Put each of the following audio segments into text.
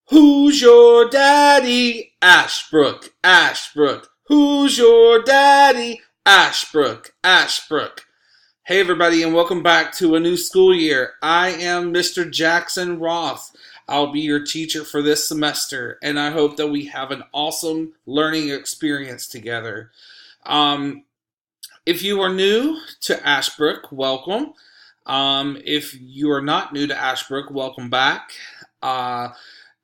Who's your daddy? Ashbrook, Ashbrook. Who's your daddy? Ashbrook, Ashbrook. Hey everybody, and welcome back to a new school year. I am Mr. Jackson-Roth. I'll be your teacher for this semester, and I hope that we have an awesome learning experience together. Um, if you are new to Ashbrook, welcome. If you are not new to Ashbrook, welcome back. Uh,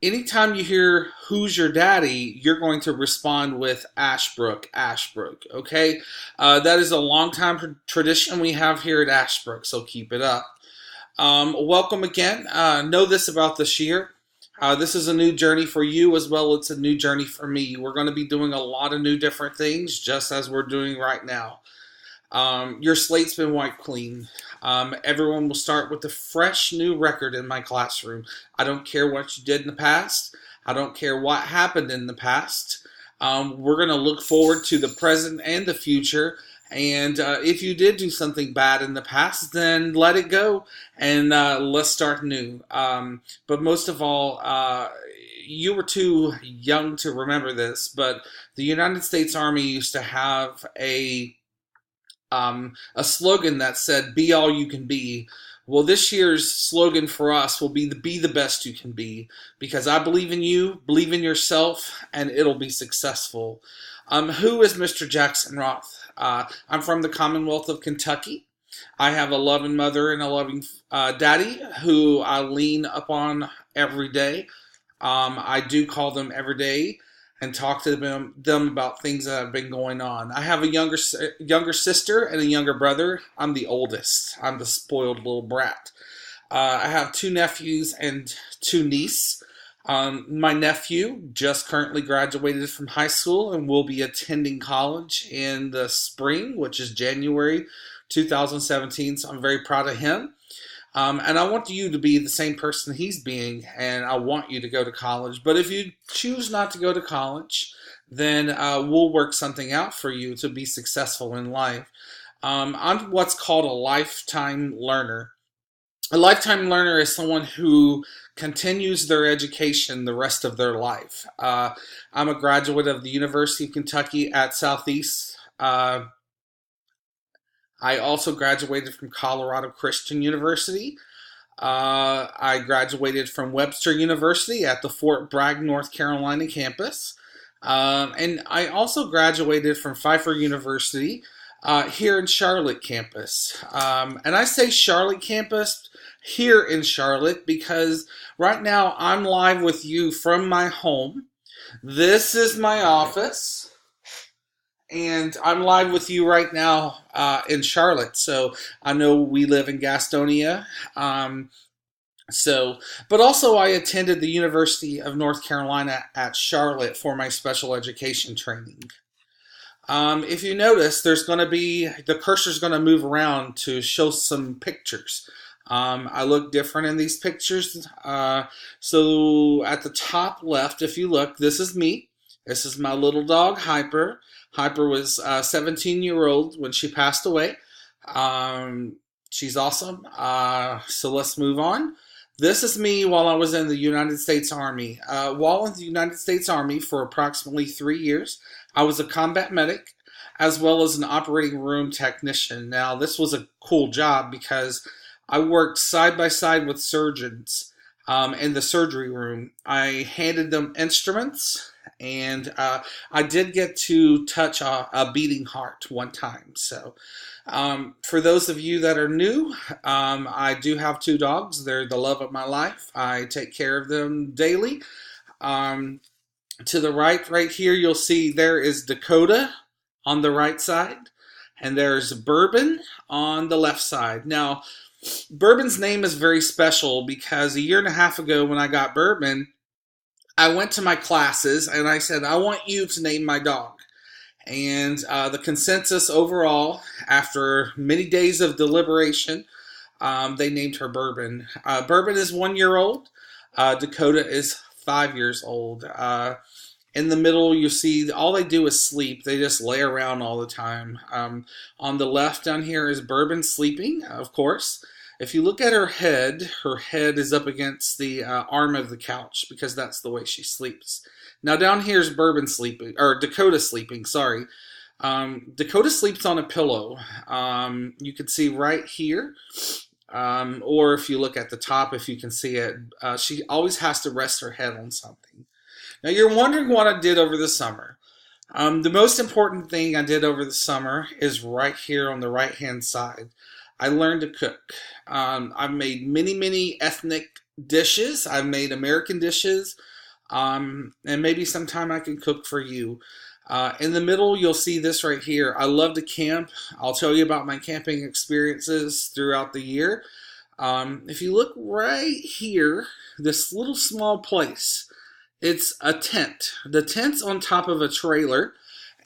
Anytime you hear "Who's your daddy," you're going to respond with Ashbrook, Ashbrook. Okay, that is a long time tradition we have here at Ashbrook, so keep it up. Welcome again. Know this about this year. This is a new journey for you as well. It's a new journey for me. We're going to be doing a lot of new different things, just as we're doing right now. Your slate's been wiped clean. Everyone will start with a fresh new record in my classroom. I don't care what you did in the past. I don't care what happened in the past. We're going to look forward to the present and the future. And if you did do something bad in the past, then let it go and let's start new. But most of all, you were too young to remember this, but the United States Army used to have a slogan that said, "Be all you can be." Well, this year's slogan for us will be the best you can be, because I believe in you, believe in yourself, and it'll be successful. Who is Mr. Jackson-Roth? I'm from the Commonwealth of Kentucky. I have a loving mother and a loving daddy who I lean upon every day. I do call them every day and talk to them about things that have been going on. I have a younger sister and a younger brother. I'm the oldest. I'm the spoiled little brat. I have two nephews and two nieces. My nephew just currently graduated from high school and will be attending college in the spring, which is January 2017, so I'm very proud of him. And I want you to be the same person he's being, and I want you to go to college. But if you choose not to go to college, then we'll work something out for you to be successful in life. I'm what's called a lifetime learner. A lifetime learner is someone who continues their education the rest of their life. I'm a graduate of the University of Kentucky at Southeast. I also graduated from Colorado Christian University. I graduated from Webster University at the Fort Bragg, North Carolina campus. And I also graduated from Pfeiffer University here in Charlotte campus. And I say Charlotte campus here in Charlotte because right now I'm live with you from my home. This is my office. And I'm live with you right now in Charlotte. So I know we live in Gastonia. But also I attended the University of North Carolina at Charlotte for my special education training. If you notice, the cursor's going to move around to show some pictures. I look different in these pictures. So at the top left, if you look, this is me. This is my little dog, Hyper. Hyper was 17-year-old when she passed away. She's awesome. So let's move on. This is me while I was in the United States Army. While in the United States Army for approximately 3 years, I was a combat medic as well as an operating room technician. Now, this was a cool job because I worked side by side with surgeons in the surgery room. I handed them instruments. And I did get to touch a beating heart one time. So for those of you that are new, I do have two dogs. They're the love of my life. I take care of them daily. To the right here, you'll see there is Dakota on the right side. And there's Bourbon on the left side. Now, Bourbon's name is very special because a year and a half ago when I got Bourbon, I went to my classes and I said, I want you to name my dog. And the consensus overall, after many days of deliberation, they named her Bourbon. Bourbon is 1 year old. Dakota is 5 years old. In the middle, you see all they do is sleep. They just lay around all the time. On the left down here is Bourbon sleeping, of course. If you look at her head is up against the arm of the couch because that's the way she sleeps. Now down here is Bourbon sleeping, or Dakota sleeping, sorry. Dakota sleeps on a pillow. You can see right here, or if you look at the top, if you can see it, she always has to rest her head on something. Now you're wondering what I did over the summer. The most important thing I did over the summer is right here on the right hand side. I learned to cook. I've made many, many ethnic dishes. I've made American dishes. And maybe sometime I can cook for you. In the middle, you'll see this right here. I love to camp. I'll tell you about my camping experiences throughout the year. If you look right here, this little small place, it's a tent. The tent's on top of a trailer,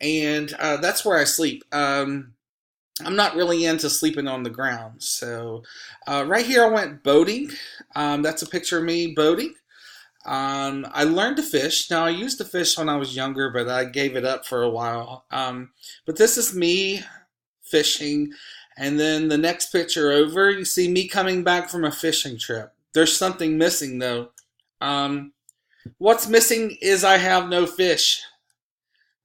and that's where I sleep. I'm not really into sleeping on the ground. So right here I went boating. That's a picture of me boating. I learned to fish. Now I used to fish when I was younger, but I gave it up for a while. But this is me fishing. And then the next picture over, you see me coming back from a fishing trip. There's something missing though. What's missing is I have no fish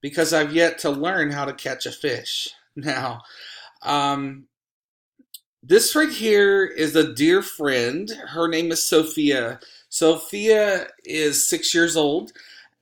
because I've yet to learn how to catch a fish. Now, this right here is a dear friend. Her name is Sophia. Sophia is 6 years old.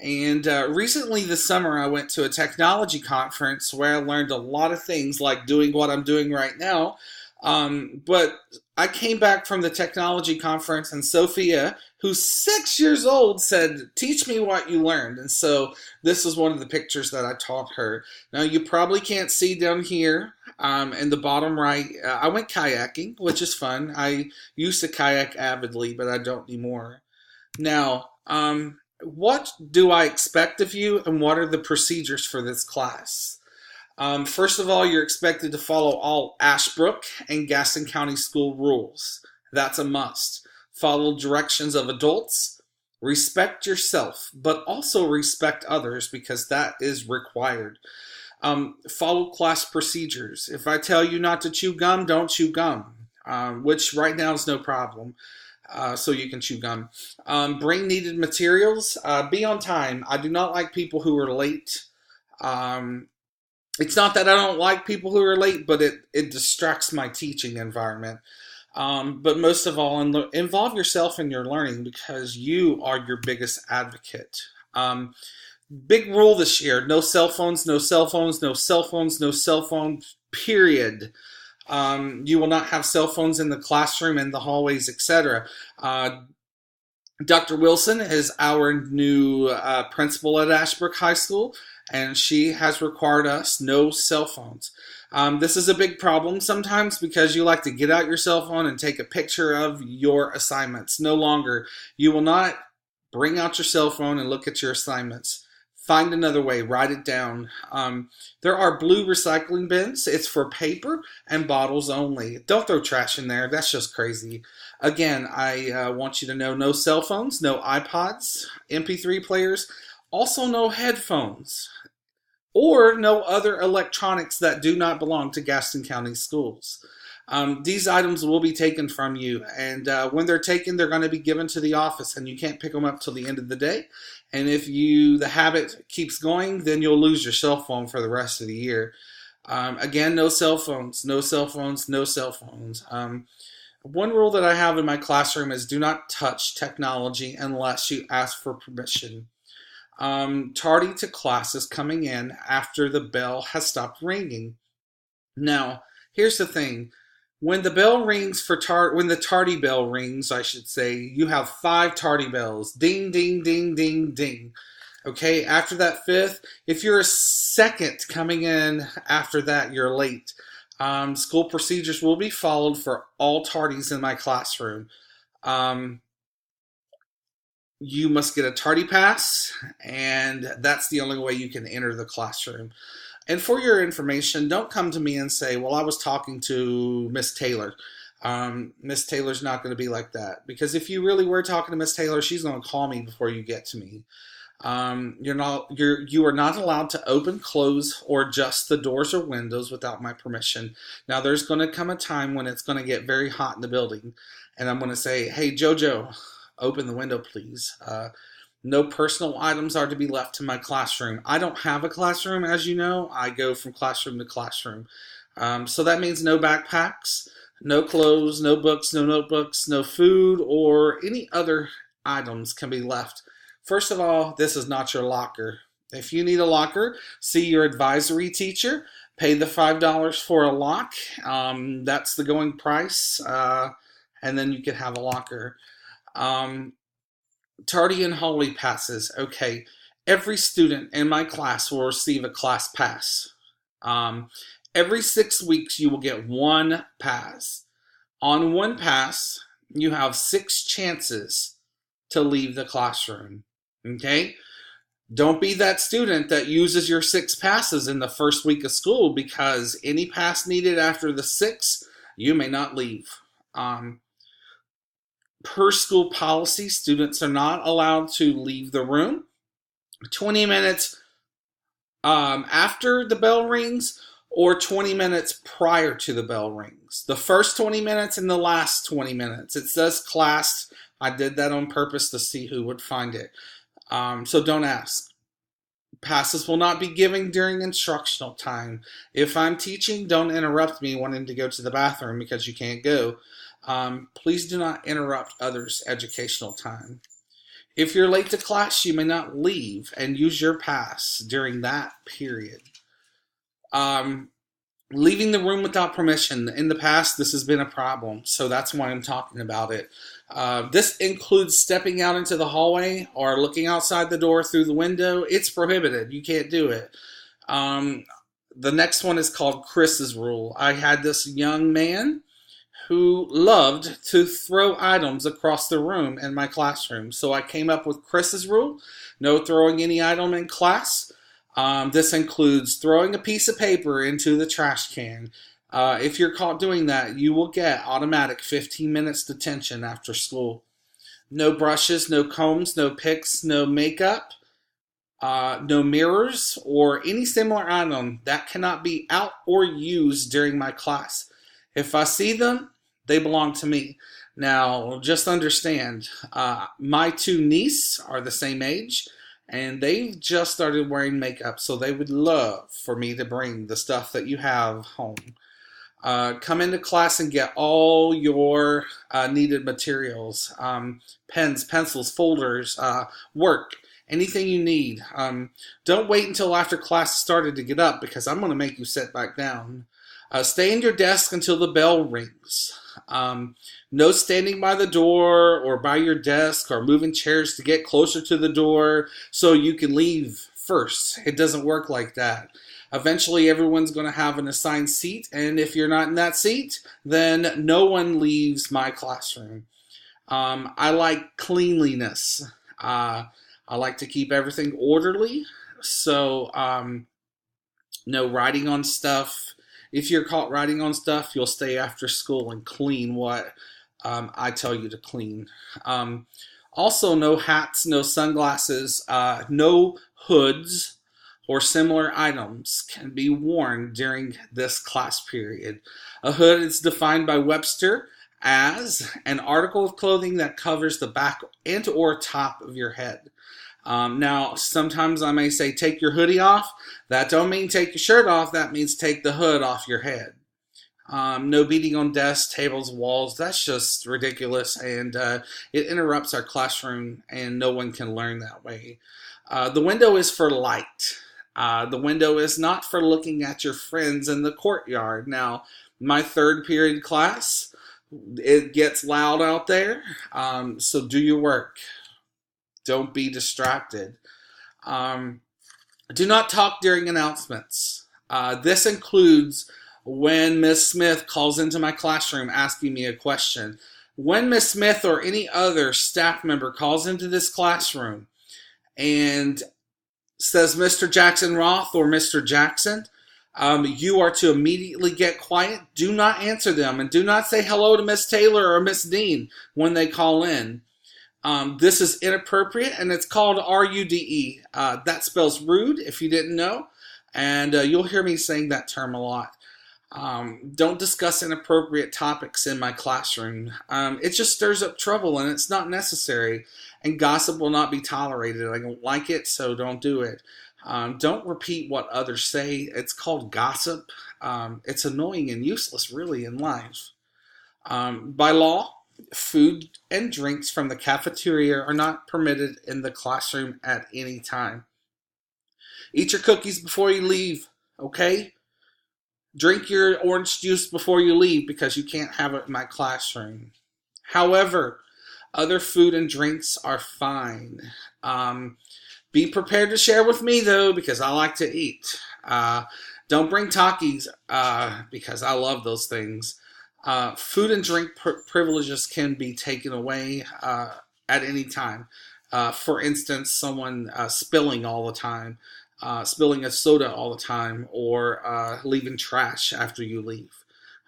And recently this summer I went to a technology conference where I learned a lot of things like doing what I'm doing right now. But I came back from the technology conference and Sophia, who's 6 years old, said, "Teach me what you learned." And so this is one of the pictures that I taught her. Now you probably can't see down here in the bottom right. I went kayaking, which is fun. I used to kayak avidly, but I don't anymore. Now, what do I expect of you and what are the procedures for this class? First of all, you're expected to follow all Ashbrook and Gaston County School rules. That's a must. Follow directions of adults. Respect yourself, but also respect others because that is required. Follow class procedures. If I tell you not to chew gum, don't chew gum, which right now is no problem. So you can chew gum. Bring needed materials. Be on time. I do not like people who are late. It's not that I don't like people who are late, but it distracts my teaching environment. But most of all, involve yourself in your learning because you are your biggest advocate. Big rule this year: no cell phones, no cell phones, no cell phones, no cell phones, period. You will not have cell phones in the classroom, in the hallways, etc. Dr. Wilson is our new principal at Ashbrook High School, and she has required us no cell phones. This is a big problem sometimes because you like to get out your cell phone and take a picture of your assignments. No longer. You will not bring out your cell phone and look at your assignments. Find another way. Write it down. There are blue recycling bins. It's for paper and bottles only. Don't throw trash in there. That's just crazy. Again, I want you to know no cell phones, no iPods, MP3 players, also no headphones, or no other electronics that do not belong to Gaston County Schools. These items will be taken from you, and when they're taken, they're going to be given to the office, and you can't pick them up till the end of the day. And if the habit keeps going, then you'll lose your cell phone for the rest of the year. Again, no cell phones, no cell phones, no cell phones. One rule that I have in my classroom is do not touch technology unless you ask for permission. Tardy to class is coming in after the bell has stopped ringing. Now, here's the thing. When the bell rings when the tardy bell rings, I should say, you have 5 tardy bells. Ding, ding, ding, ding, ding. Okay, after that 5th, if you're a second coming in after that, you're late. School procedures will be followed for all tardies in my classroom. You must get a tardy pass, and that's the only way you can enter the classroom. And for your information, don't come to me and say, well, I was talking to Miss Taylor. Miss Taylor's not going to be like that. Because if you really were talking to Miss Taylor, she's going to call me before you get to me. You are not allowed to open, close, or adjust the doors or windows without my permission. Now, there's going to come a time when it's going to get very hot in the building, and I'm going to say, "Hey, Jojo, open the window, please." No personal items are to be left in my classroom. I don't have a classroom, as you know. I go from classroom to classroom. So that means no backpacks, no clothes, no books, no notebooks, no food, or any other items can be left. First of all, this is not your locker. If you need a locker, see your advisory teacher. Pay the $5 for a lock. That's the going price. And then you can have a locker. Tardy and hallway passes. Okay, every student in my class will receive a class pass. Every 6 weeks, you will get one pass. On one pass, you have 6 chances to leave the classroom. Okay? Don't be that student that uses your 6 passes in the first week of school, because any pass needed after the 6, you may not leave. Per school policy, students are not allowed to leave the room 20 minutes after the bell rings or 20 minutes prior to the bell rings. The first 20 minutes and the last 20 minutes. It says class. I did that on purpose to see who would find it. So don't ask. Passes will not be given during instructional time. If I'm teaching, don't interrupt me wanting to go to the bathroom because you can't go. Please do not interrupt others' educational time. If you're late to class, you may not leave and use your pass during that period. Leaving the room without permission. In the past, this has been a problem, so that's why I'm talking about it. This includes stepping out into the hallway or looking outside the door through the window. It's prohibited. You can't do it. The next one is called Chris's rule. I had this young man who loved to throw items across the room in my classroom. So I came up with Chris's rule. No throwing any item in class. This includes throwing a piece of paper into the trash can. If you're caught doing that, you will get automatic 15 minutes detention after school. No brushes, no combs, no picks, no makeup, no mirrors, or any similar item that cannot be out or used during my class. If I see them, they belong to me. Now, just understand, my 2 nieces are the same age, and they've just started wearing makeup, so they would love for me to bring the stuff that you have home. Come into class and get all your needed materials, pens, pencils, folders, work, anything you need. Don't wait until after class started to get up, because I'm going to make you sit back down. Stay in your desk until the bell rings. No standing by the door or by your desk or moving chairs to get closer to the door so you can leave first. It doesn't work like that. Eventually, everyone's going to have an assigned seat, and if you're not in that seat, then no one leaves my classroom. I like cleanliness. I like to keep everything orderly, so no writing on stuff. If you're caught writing on stuff, you'll stay after school and clean what I tell you to clean. Also, no hats, no sunglasses, no hoods or similar items can be worn during this class period. A hood is defined by Webster as an article of clothing that covers the back and or top of your head. Now, sometimes I may say, take your hoodie off. That don't mean take your shirt off. That means take the hood off your head. No beating on desks, tables, walls. That's just ridiculous, and it interrupts our classroom, and no one can learn that way. The window is for light. The window is not for looking at your friends in the courtyard. Now, my 3rd period class, it gets loud out there, so do your work. Don't be distracted. Do not talk during announcements. This includes when Miss Smith calls into my classroom asking me a question. When Miss Smith or any other staff member calls into this classroom and says Mr. Jackson-Roth or Mr. Jackson, you are to immediately get quiet. Do not answer them, and do not say hello to Miss Taylor or Miss Dean when they call in. This is inappropriate, and it's called RUDE. That spells rude, if you didn't know, and you'll hear me saying that term a lot. Don't discuss inappropriate topics in my classroom. It just stirs up trouble, and it's not necessary. And gossip will not be tolerated. I don't like it, so don't do it. Don't repeat what others say. It's called gossip. It's annoying and useless, really, in life. By law, food and drinks from the cafeteria are not permitted in the classroom at any time. Eat your cookies before you leave, okay? Drink your orange juice before you leave because you can't have it in my classroom. However, other food and drinks are fine. Be prepared to share with me though, because I like to eat. Don't bring Takis because I love those things. Food and drink privileges can be taken away at any time. For instance, someone spilling all the time, spilling a soda all the time, or leaving trash after you leave.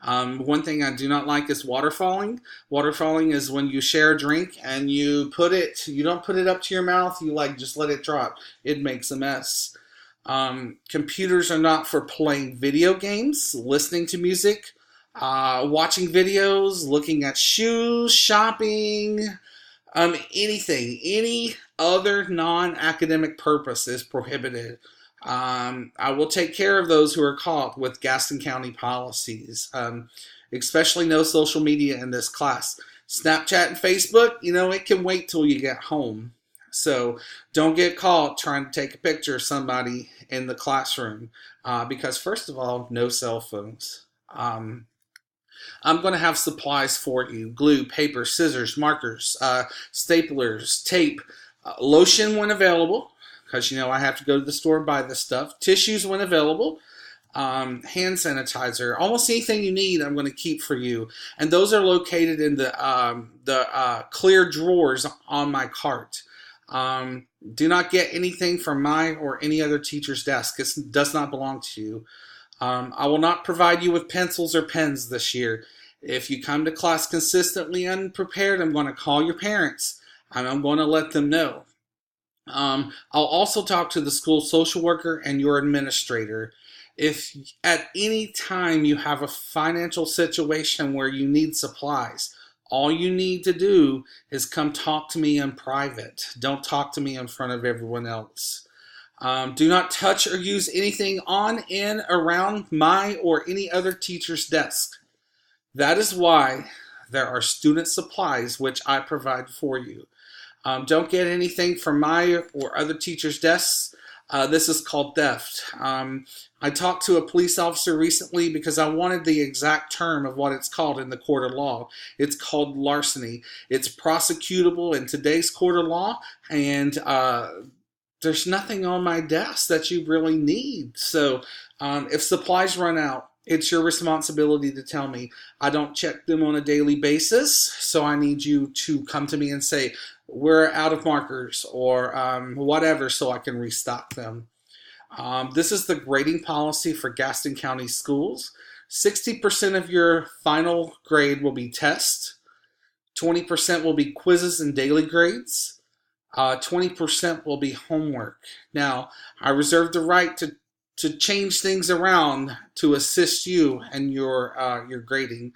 One thing I do not like is waterfalling. Waterfalling is when you share a drink and you don't put it up to your mouth, you just let it drop. It makes a mess. Computers are not for playing video games, listening to music, watching videos, looking at shoes, shopping, anything, any other non-academic purpose is prohibited. I will take care of those who are caught with Gaston County policies, especially no social media in this class. Snapchat and Facebook, it can wait till you get home. So don't get caught trying to take a picture of somebody in the classroom because, first of all, no cell phones. I'm going to have supplies for you: glue, paper, scissors, markers, staplers, tape, lotion when available, because I have to go to the store and buy this stuff, tissues when available, hand sanitizer, almost anything you need I'm going to keep for you. And those are located in the clear drawers on my cart. Do not get anything from my or any other teacher's desk. It does not belong to you. I will not provide you with pencils or pens this year. If you come to class consistently unprepared, I'm going to call your parents and I'm going to let them know. I'll also talk to the school social worker and your administrator. If at any time you have a financial situation where you need supplies, all you need to do is come talk to me in private. Don't talk to me in front of everyone else. Do not touch or use anything on, in, around my or any other teacher's desk. That is why there are student supplies which I provide for you. Don't get anything from my or other teachers' desks. This is called theft. I talked to a police officer recently because I wanted the exact term of what it's called in the court of law. It's called larceny. It's prosecutable in today's court of law, and there's nothing on my desk that you really need. So if supplies run out, it's your responsibility to tell me. I don't check them on a daily basis, so I need you to come to me and say, we're out of markers or whatever, so I can restock them. This is the grading policy for Gaston County schools. 60% of your final grade will be tests. 20% will be quizzes and daily grades. 20% will be homework. Now, I reserve the right to change things around to assist you in your grading.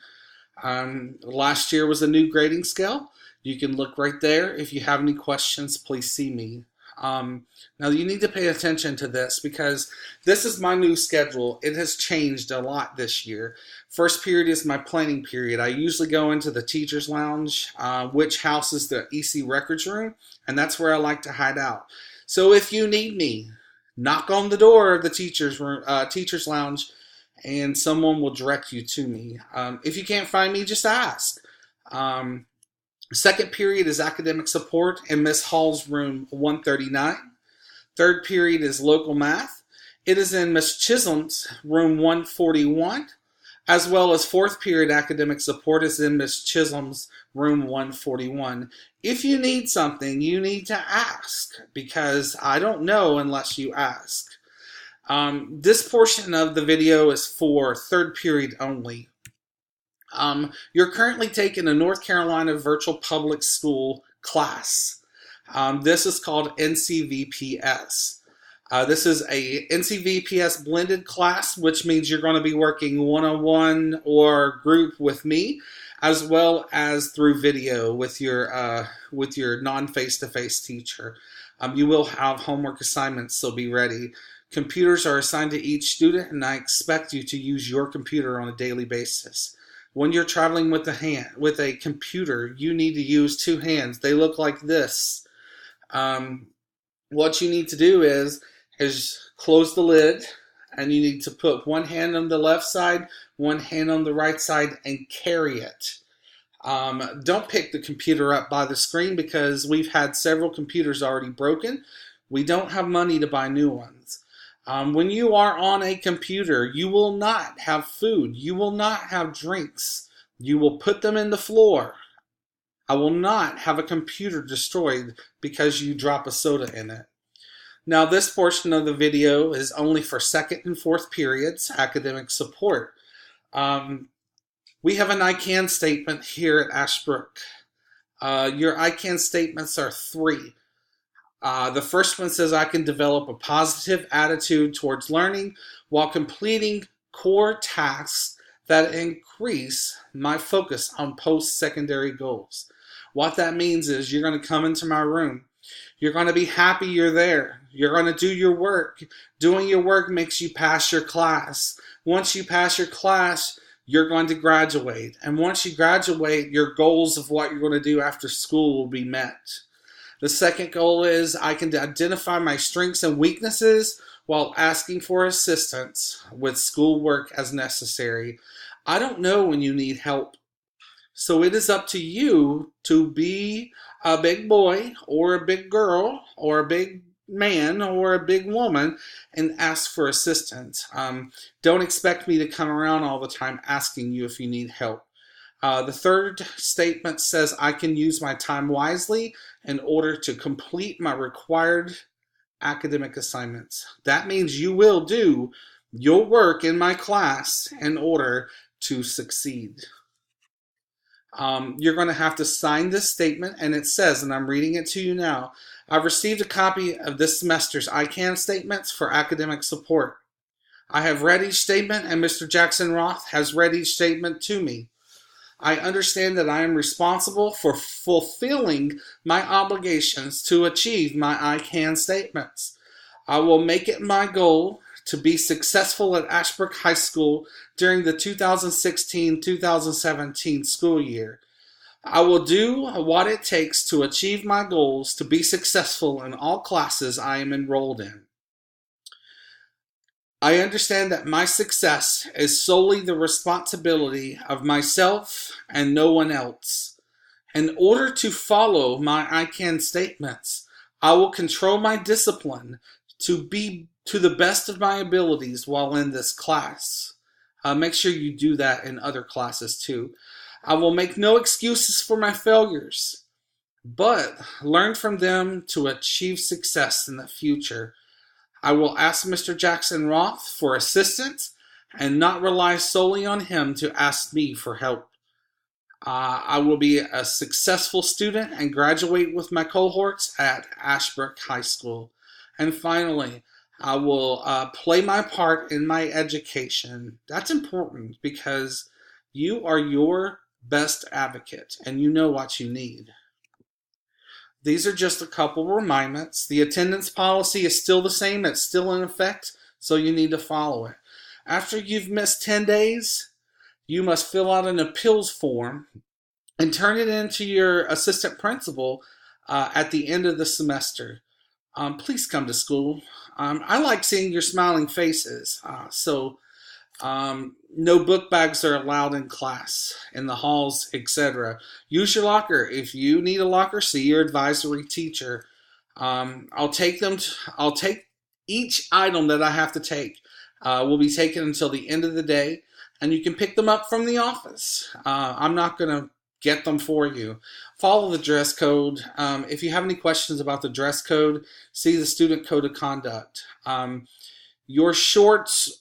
Last year was a new grading scale. You can look right there. If you have any questions, please see me. Now, you need to pay attention to this because this is my new schedule. It has changed a lot this year. First period is my planning period. I usually go into the teacher's lounge, which houses the EC records room, and that's where I like to hide out. So if you need me, knock on the door of the teacher's lounge, and someone will direct you to me. If you can't find me, just ask. Second period is academic support in Miss Hall's room 139. Third period is local math. It is in Miss Chisholm's room 141, as well as fourth period academic support is in Miss Chisholm's room 141. If you need something, you need to ask, because I don't know unless you ask. This portion of the video is for third period only. You're currently taking a North Carolina virtual public school class. This is called NCVPS. This is a NCVPS blended class, which means you're going to be working one-on-one or group with me, as well as through video with your non-face-to-face teacher. You will have homework assignments, so be ready. Computers are assigned to each student, and I expect you to use your computer on a daily basis. When you're traveling with a computer, you need to use two hands. They look like this. What you need to do is close the lid, and you need to put one hand on the left side, one hand on the right side, and carry it. Don't pick the computer up by the screen because we've had several computers already broken. We don't have money to buy new ones. When you are on a computer, you will not have food. You will not have drinks. You will put them in the floor. I will not have a computer destroyed because you drop a soda in it. Now, this portion of the video is only for second and fourth periods, academic support. We have an I can statement here at Ashbrook. Your I can statements are three. The first one says I can develop a positive attitude towards learning while completing core tasks that increase my focus on post-secondary goals. What that means is you're going to come into my room. You're going to be happy you're there. You're going to do your work. Doing your work makes you pass your class. Once you pass your class, you're going to graduate. And once you graduate, your goals of what you're going to do after school will be met. The second goal is I can identify my strengths and weaknesses while asking for assistance with schoolwork as necessary. I don't know when you need help. So it is up to you to be a big boy or a big girl or a big man or a big woman and ask for assistance. Don't expect me to come around all the time asking you if you need help. The third statement says I can use my time wisely in order to complete my required academic assignments. That means you will do your work in my class in order to succeed. You're going to have to sign this statement, and it says, and I'm reading it to you now, I've received a copy of this semester's I can statements for academic support. I have read each statement, and Mr. Jackson-Roth has read each statement to me. I understand that I am responsible for fulfilling my obligations to achieve my I can statements. I will make it my goal to be successful at Ashbrook High School during the 2016-2017 school year. I will do what it takes to achieve my goals to be successful in all classes I am enrolled in. I understand that my success is solely the responsibility of myself and no one else. In order to follow my I can statements, I will control my discipline to be to the best of my abilities while in this class. Make sure you do that in other classes too. I will make no excuses for my failures, but learn from them to achieve success in the future. I will ask Mr. Jackson-Roth for assistance and not rely solely on him to ask me for help. I will be a successful student and graduate with my cohorts at Ashbrook High School. And finally, I will play my part in my education. That's important because you are your best advocate and you know what you need. These are just a couple reminders. The attendance policy is still the same. It's still in effect, so you need to follow it. After you've missed 10 days, you must fill out an appeals form and turn it in to your assistant principal at the end of the semester. Please come to school. I like seeing your smiling faces. No book bags are allowed in class, in the halls, etc. Use your locker. If you need a locker, see your advisory teacher. I'll take each item that I have to take. Will be taken until the end of the day, and you can pick them up from the office. I'm not going to get them for you. Follow the dress code. If you have any questions about the dress code, see the student code of conduct. Your shorts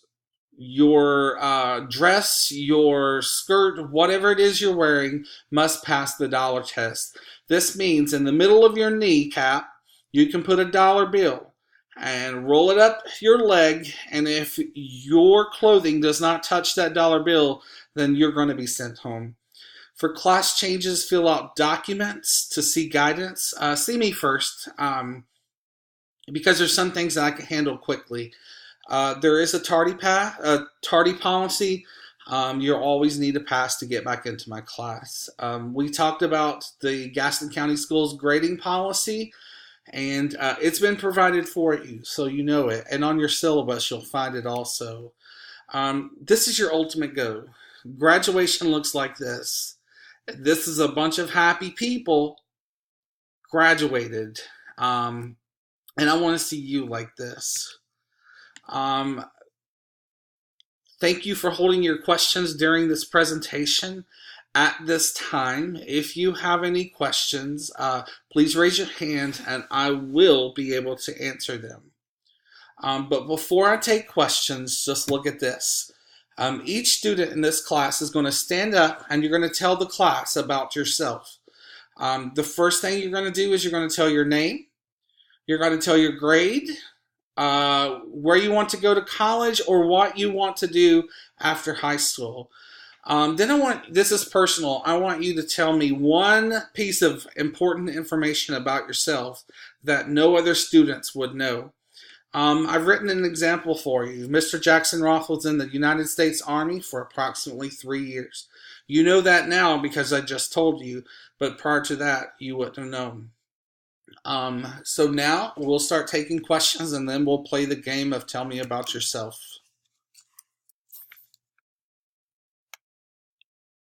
Your dress, your skirt, whatever it is you're wearing, must pass the dollar test. This means in the middle of your kneecap, you can put a dollar bill and roll it up your leg. And if your clothing does not touch that dollar bill, then you're going to be sent home. For class changes, fill out documents to see guidance. See me first, because there's some things that I can handle quickly. There is a tardy policy. You'll always need a pass to get back into my class. We talked about the Gaston County Schools grading policy, and it's been provided for you, so you know it. And on your syllabus, you'll find it also. This is your ultimate goal. Graduation looks like this. This is a bunch of happy people graduated, and I want to see you like this. Um, Thank you for holding your questions during this presentation. At this time, if you have any questions, please raise your hand and I will be able to answer them. But before I take questions, just look at this. Each student in this class is going to stand up and you're going to tell the class about yourself. The first thing you're going to do is you're going to tell your name, you're going to tell your grade, where you want to go to college, or what you want to do after high school. Then this is personal, I want you to tell me one piece of important information about yourself that no other students would know. I've written an example for you. Mr. Jackson-Roth was in the United States Army for approximately 3 years. You know that now because I just told you, but prior to that, you wouldn't have known. So now we'll start taking questions and then we'll play the game of tell me about yourself.